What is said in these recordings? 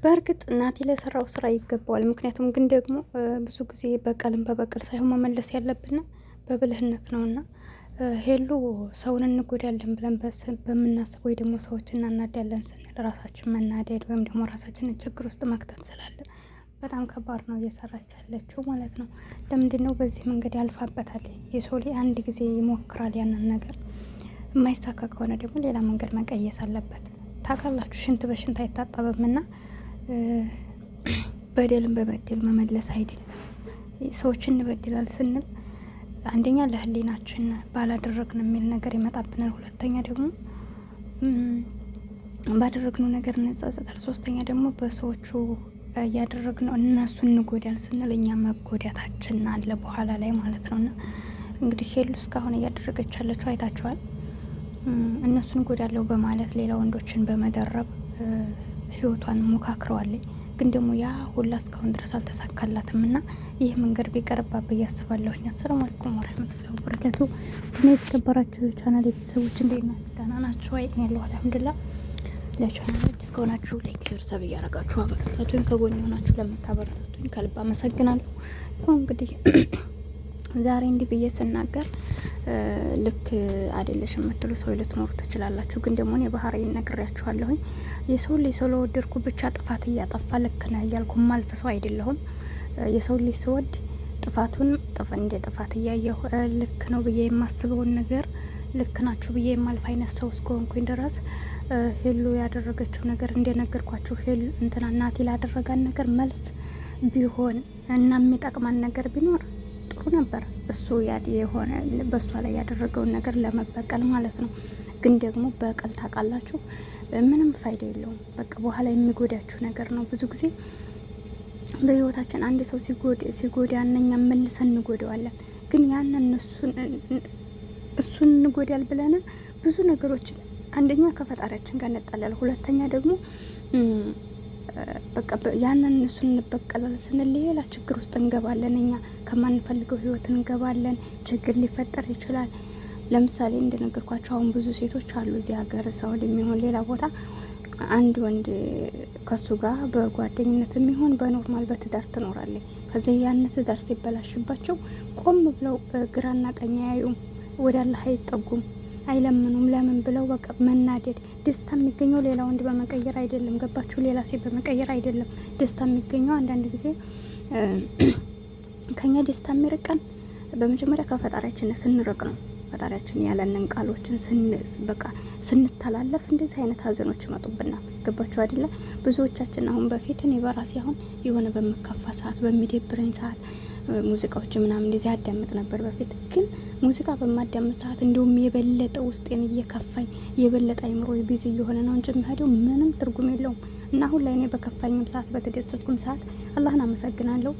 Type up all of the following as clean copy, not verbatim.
በእርግጥ እናቴ ለሰራው ስራ ይገባዋል። ምክንያቱም ግን ደግሞ ብዙ ጊዜ በቀልም በበቀል ሳይሆን መመለስ ያለብን በብልህነት ነውና ሄሉ ሰውን እንጎዳለን ብለን በምናስብ ወይ ደግሞ ሰዎች እናናዳለን ስንል ራሳችን መናደድ ወይም ደግሞ ራሳችንን ችግር ውስጥ መክተት ስላለ በጣም ከባድ ነው እየሰራች ያለችው ማለት ነው። ለምንድን ነው በዚህ መንገድ ያልፋበታል? የሰው ልጅ አንድ ጊዜ ይሞክራል ያንን ነገር የማይሳካ ከሆነ ደግሞ ሌላ መንገድ መቀየስ አለበት። ታውቃላችሁ ሽንት በሽንት አይታጠብምና በደልን በበደል መመለስ አይደለም። ሰዎችን እንበድላል ስንል አንደኛ ለህሊናችን ባላደረግን የሚል ነገር ይመጣብናል። ሁለተኛ ደግሞ ባደረግነው ነገር እንጸጸታል። ሶስተኛ ደግሞ በሰዎቹ ያደረግነው እነሱን እንጎዳል ስንል እኛ መጎዳታችን አለ በኋላ ላይ ማለት ነውና እንግዲህ ሄሉ እስካሁን እያደረገች ያለችው አይታችኋል። እነሱን ጎዳለው በማለት ሌላ ወንዶችን በመደረብ ህይወቷን ሞካክረዋለች። ግን ደግሞ ያ ሁላ እስካሁን ድረስ አልተሳካላትም እና ይህ መንገድ ቢቀርባ ብዬ አስባለሁኝ። አሰላሙ አለይኩም ወራህመቱላሂ ወበረካቱ። እኔ የተከበራችሁ ቻናል ቤተሰቦች እንዴት ናችሁ? ደህና ናችሁ ወይ? እኔ ያለሁ አልሐምዱሊላህ። ለቻናሎች እስከሆናችሁ ላይክ፣ ሼር፣ ሰብ እያረጋችሁ አበረታቱኝ። ከጎን የሆናችሁ ለምታበረታቱኝ ከልብ አመሰግናለሁ። እንግዲህ ዛሬ እንዲህ ብዬ ስናገር ልክ አይደለሽ የምትሉ ሰው ልትኖሩ ትችላላችሁ። ግን ደግሞ እኔ ባህሪዬን ነግሬያችኋለሁኝ። የሰው ልጅ ስለወደድኩ ብቻ ጥፋት እያጠፋ ልክ ነህ እያልኩ ማልፍ ሰው አይደለሁም። የሰው ልጅ ስወድ ጥፋቱን እንደ ጥፋት እያየሁ ልክ ነው ብዬ የማስበውን ነገር ልክ ናችሁ ብዬ የማልፍ አይነት ሰው እስከሆንኩኝ ድረስ ሄሉ ያደረገችው ነገር እንደነገርኳችሁ ሄሉ እንትና እናቴ ላደረጋን ነገር መልስ ቢሆን እና የሚጠቅማን ነገር ቢኖር ጥሩ ነበር። እሱ የሆነ በእሷ ላይ ያደረገውን ነገር ለመበቀል ማለት ነው። ግን ደግሞ በቀል ታውቃላችሁ ምንም ፋይዳ የለውም። በቃ በኋላ የሚጎዳችሁ ነገር ነው። ብዙ ጊዜ በህይወታችን አንድ ሰው ሲጎዳ እኛ መልሰን እንጎዳዋለን። ግን ያንን እሱን እንጎዳል ብለን ብዙ ነገሮችን አንደኛ ከፈጣሪያችን ጋር እንጣላለን። ሁለተኛ ደግሞ በቃ ያንን እሱን እንበቀላል ስንል ሌላ ችግር ውስጥ እንገባለን። እኛ ከማንፈልገው ህይወት እንገባለን። ችግር ሊፈጠር ይችላል። ለምሳሌ እንደነገርኳቸው አሁን ብዙ ሴቶች አሉ እዚህ ሀገር ሳውዲ የሚሆን ሌላ ቦታ አንድ ወንድ ከሱ ጋር በጓደኝነት የሚሆን በኖርማል በትዳር ትኖራለች። ከዚህ ያን ትዳር ሲበላሽባቸው ቆም ብለው ግራና ቀኝ አያዩም፣ ወደ አላህ አይጠጉም፣ አይለምኑም። ለምን ብለው በቃ መናደድ። ደስታ የሚገኘው ሌላ ወንድ በመቀየር አይደለም። ገባችሁ? ሌላ ሴት በመቀየር አይደለም። ደስታ የሚገኘው አንዳንድ ጊዜ ከኛ ደስታ የሚርቀን በመጀመሪያ ከፈጣሪያችን ስንርቅ ነው። ፈጣሪያችን ያለንን ቃሎችን በቃ ስንተላለፍ እንደዚህ አይነት ሀዘኖች ይመጡብናል። ገባችሁ አይደለ? ብዙዎቻችን አሁን በፊት እኔ በራሴ አሁን የሆነ በምከፋ ሰዓት በሚደብረኝ ሰዓት ሙዚቃዎች ምናምን እንደዚህ አዳምጥ ነበር በፊት። ግን ሙዚቃ በማዳምጥ ሰዓት እንዲሁም የበለጠ ውስጤን እየከፋኝ የበለጠ አይምሮ ቢዚ እየሆነ ነው እንጂ የሚሄደው ምንም ትርጉም የለውም። እና አሁን ላይ እኔ በከፋኝም ሰዓት በተደሰትኩም ሰዓት አላህን አመሰግናለሁ።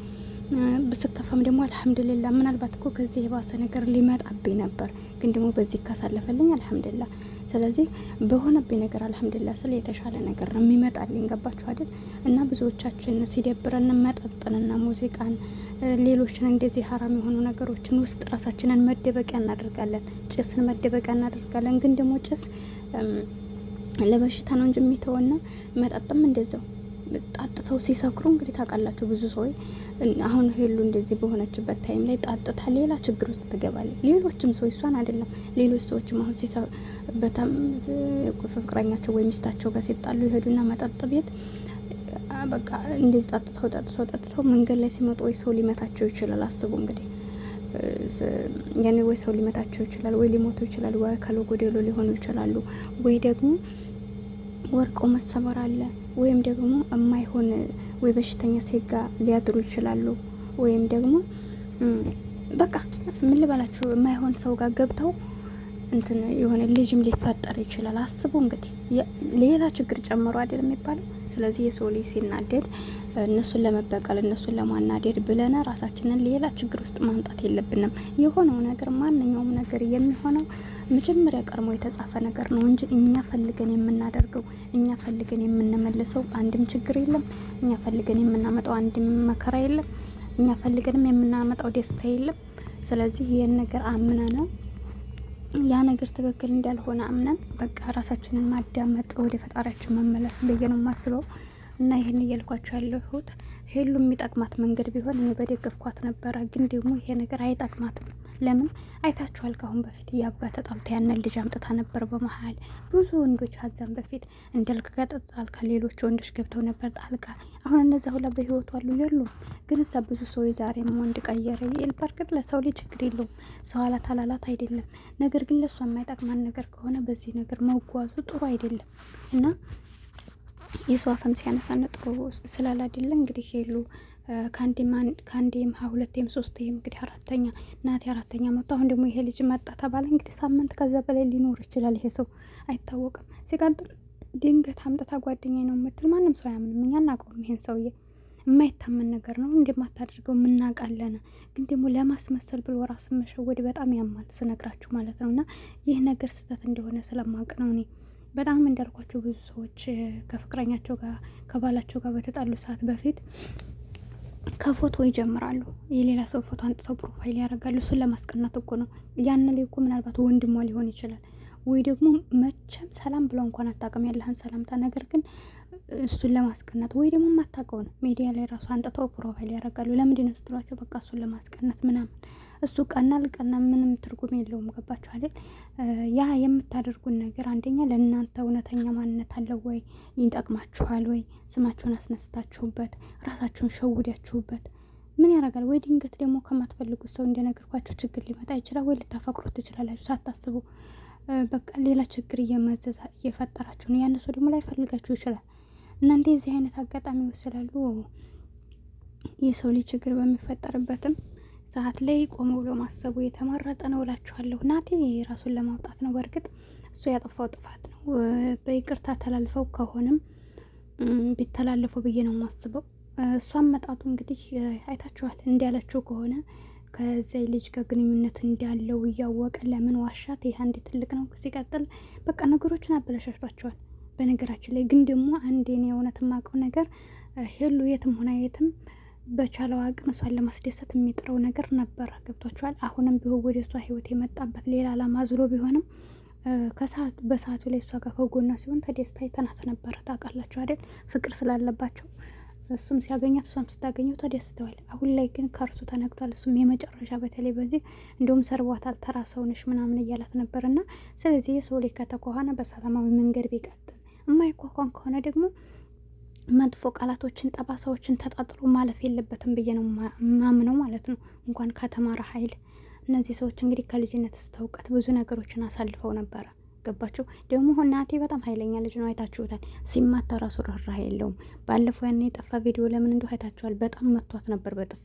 ብስከፋም ደግሞ አልሐምዱሊላህ። ምናልባት እኮ ከዚህ የባሰ ነገር ሊመጣብኝ ነበር፣ ግን ደግሞ በዚህ ካሳለፈልኝ አልሐምዱሊላህ። ስለዚህ በሆነብኝ ነገር አልሐምዱሊላህ ስለ የተሻለ ነገር ነው የሚመጣልኝ። ገባችሁ አይደል? እና ብዙዎቻችን ሲደብረን መጠጥንና ሙዚቃን ሌሎችን እንደዚህ ሀራም የሆኑ ነገሮችን ውስጥ ራሳችንን መደበቂያ እናደርጋለን። ጭስን መደበቂያ እናደርጋለን። ግን ደግሞ ጭስ ለበሽታ ነው እንጂ የሚተወና መጠጥም እንደዛው ጣጥተው ሲሰክሩ እንግዲህ ታውቃላችሁ ብዙ ሰዎች አሁን ሄሉ እንደዚህ በሆነችበት ታይም ላይ ጣጥታ ሌላ ችግር ውስጥ ትገባለች። ሌሎችም ሰዎች እሷን አይደለም ሌሎች ሰዎችም አሁን በጣም ፍቅረኛቸው ወይ ሚስታቸው ጋር ሲጣሉ ይሄዱና መጠጥ ቤት በቃ እንደዚህ ጣጥተው መንገድ ላይ ሲመጡ ወይ ሰው ሊመታቸው ይችላል። አስቡ እንግዲህ ያኔ ወይ ሰው ሊመታቸው ይችላል፣ ወይ ሊሞቱ ይችላል፣ ወይ አካል ጎደሎ ሊሆኑ ይችላሉ፣ ወይ ደግሞ ወርቀው መሰበር አለ፣ ወይም ደግሞ የማይሆን ወይ በሽተኛ ሴጋ ሊያድሩ ይችላሉ፣ ወይም ደግሞ በቃ ምን ልበላችሁ የማይሆን ሰው ጋር ገብተው እንትን የሆነ ልጅም ሊፈጠር ይችላል። አስቡ እንግዲህ ሌላ ችግር ጨምሮ አይደል የሚባለው። ስለዚህ የሰው ልጅ ሲናደድ እነሱን ለመበቀል እነሱን ለማናደድ ብለን ራሳችንን ሌላ ችግር ውስጥ ማምጣት የለብንም። የሆነው ነገር ማንኛውም ነገር የሚሆነው መጀመሪያ ቀድሞ የተጻፈ ነገር ነው እንጂ እኛ ፈልገን የምናደርገው እኛ ፈልገን የምንመልሰው አንድም ችግር የለም። እኛ ፈልገን የምናመጣው አንድም መከራ የለም። እኛ ፈልገንም የምናመጣው ደስታ የለም። ስለዚህ ይህን ነገር አምነን ያ ነገር ትክክል እንዳልሆነ አምነን በቃ ራሳችንን ማዳመጥ ወደ ፈጣሪያችን መመለስ ብዬ ነው የማስበው። እና ይህን እያልኳቸው ያለሁት ሄሉ የሚጠቅማት መንገድ ቢሆን እኔ በደገፍኳት ነበረ። ግን ደግሞ ይሄ ነገር አይጠቅማትም። ለምን አይታችኋል? ካሁን በፊት እያብጋ ተጣልታ ያንን ልጅ አምጥታ ነበር በመሀል ብዙ ወንዶች አዛም በፊት እንዳልክ ጋር ተጣልካ ሌሎች ወንዶች ገብተው ነበር ጣልቃ። አሁን እነዛ ሁላ በህይወቱ አሉ የሉም? ግን እዛ ብዙ ሰው ዛሬም ወንድ ቀየረ። በርግጥ ለሰው ልጅ ችግር የለውም፣ ሰው አላት አላላት አይደለም። ነገር ግን ለእሷ የማይጠቅማን ነገር ከሆነ በዚህ ነገር መጓዙ ጥሩ አይደለም እና የሰው አፈም ሲያነሳነ ጥሩ ስላል አይደለ እንግዲህ ሄሉ ከአንዴም ሁለቴም ሶስቴም እንግዲህ አራተኛ ናቲ አራተኛ መጥቶ አሁን ደግሞ ይሄ ልጅ መጣ ተባለ። እንግዲህ ሳምንት ከዛ በላይ ሊኖር ይችላል። ይሄ ሰው አይታወቅም። ሲቀጥል ድንገት አምጥታ ጓደኛዬ ነው የምትል ማንም ሰው አያምንም። እኛ እናውቀውም። ይሄን ሰውዬ የማይታመን ነገር ነው እንደማታደርገው የምናውቃለን። ግን ደግሞ ለማስመሰል ብሎ ራስን መሸወድ በጣም ያማል ስነግራችሁ ማለት ነው። እና ይህ ነገር ስህተት እንደሆነ ስለማውቅ ነው እኔ በጣም እንዳልኳቸው ብዙ ሰዎች ከፍቅረኛቸው ጋር ከባላቸው ጋር በተጣሉ ሰዓት በፊት ከፎቶ ይጀምራሉ። የሌላ ሰው ፎቶ አንጥተው ፕሮፋይል ያደርጋሉ። እሱን ለማስቀናት እኮ ነው። ያን ላይ እኮ ምናልባት ወንድሟ ሊሆን ይችላል ወይ ደግሞ መቼም ሰላም ብለው እንኳን አታውቅም ያለህን ሰላምታ። ነገር ግን እሱን ለማስቀናት ወይ ደግሞ የማታውቀው ነው ሚዲያ ላይ ራሱ አንጥተው ፕሮፋይል ያደርጋሉ። ለምንድን ነው ስትሏቸው በቃ እሱን ለማስቀናት ምናምን። እሱ ቀና ልቀና ምንም ትርጉም የለውም። ገባችሁ አይደል? ያ የምታደርጉን ነገር አንደኛ ለእናንተ እውነተኛ ማንነት አለው ወይ? ይጠቅማችኋል ወይ? ስማችሁን አስነስታችሁበት ራሳችሁን ሸውዳችሁበት ምን ያደርጋል? ወይ ድንገት ደግሞ ከማትፈልጉት ሰው እንደነገርኳችሁ ችግር ሊመጣ ይችላል። ወይ ልታፈቅሩት ትችላላችሁ ሳታስቡ። በቃ ሌላ ችግር እየመዘዛ እየፈጠራችሁ ነው። ያነሱ ደግሞ ላይ ፈልጋችሁ ይችላል። እና እንደዚህ አይነት አጋጣሚ ይወስዳሉ። የሰው ልጅ ችግር በሚፈጠርበትም ሰዓት ላይ ቆም ብሎ ማሰቡ የተመረጠ ነው እላችኋለሁ። ናቲ ራሱን ለማውጣት ነው። በእርግጥ እሱ ያጠፋው ጥፋት ነው። በይቅርታ ተላልፈው ከሆነም ቢተላለፈው ብዬ ነው የማስበው። እሷም መጣቱ እንግዲህ አይታችኋል። እንዲያለችው ከሆነ ከዚያ ልጅ ጋር ግንኙነት እንዳለው እያወቀ ለምን ዋሻት? ይህ አንዴ ትልቅ ነው። ሲቀጥል በቃ ነገሮችን አበላሻሽቷቸዋል። በነገራችን ላይ ግን ደግሞ አንዴ እኔ እውነት የማውቀው ነገር ሄሉ የትም ሆና የትም በቻለው አቅም እሷን ለማስደሰት የሚጥረው ነገር ነበረ። ገብቷቸዋል። አሁንም ቢሆን ወደ እሷ ህይወት የመጣበት ሌላ አላማ ዝሎ ቢሆንም በሰዓቱ ላይ እሷ ጋር ከጎኗ ሲሆን ተደስታ የተናት ነበረ። ታውቃላችሁ አይደል? ፍቅር ስላለባቸው እሱም ሲያገኛት እሷም ስታገኘው ተደስተዋል። አሁን ላይ ግን ከእርሱ ተነግቷል። እሱም የመጨረሻ በተለይ በዚህ እንደውም ሰርቧታል። ተራ ሰውነሽ ምናምን እያላት ነበር። እና ስለዚህ የሰው ላይ ከተኳኋነ በሰላማዊ መንገድ ቢቀጥል፣ የማይኳኳን ከሆነ ደግሞ መጥፎ ቃላቶችን ጠባሳዎችን ተጣጥሎ ማለፍ የለበትም ብዬ ነው ማምነው ማለት ነው። እንኳን ከተማረ ኃይል እነዚህ ሰዎች እንግዲህ ከልጅነት እስከ እውቀት ብዙ ነገሮችን አሳልፈው ነበረ። ገባችሁ? ደግሞ ናቲ በጣም ኃይለኛ ልጅ ነው። አይታችሁታል። ሲማታ ራሱ ርህራሄ የለውም። ባለፈው ያን የጠፋ ቪዲዮ ለምን እንደው አይታችኋል። በጣም መቷት ነበር በጥፊ።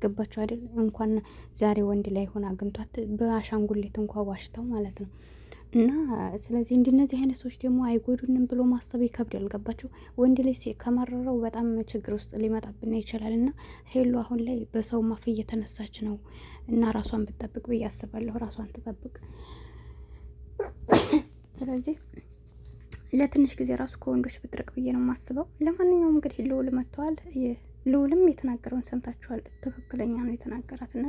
ገባችሁ አይደል? እንኳን ዛሬ ወንድ ላይ ሆና አግኝቷት በአሻንጉሌት እንኳ ዋሽተው ማለት ነው። እና ስለዚህ እንደነዚህ አይነት ሰዎች ደግሞ አይጎዱንም ብሎ ማሰብ ይከብዳል። ገባችሁ? ወንድ ላይ ከመረረው በጣም ችግር ውስጥ ሊመጣብን ይችላል። እና ሄሉ አሁን ላይ በሰው ማፍ እየተነሳች ነው። እና ራሷን ብትጠብቅ ብዬ አስባለሁ። ራሷን ትጠብቅ። ስለዚህ ለትንሽ ጊዜ ራሱ ከወንዶች ብትርቅ ብዬ ነው የማስበው። ለማንኛውም እንግዲህ ልዑል መጥተዋል። ልዑልም የተናገረውን ሰምታችኋል። ትክክለኛ ነው የተናገራትና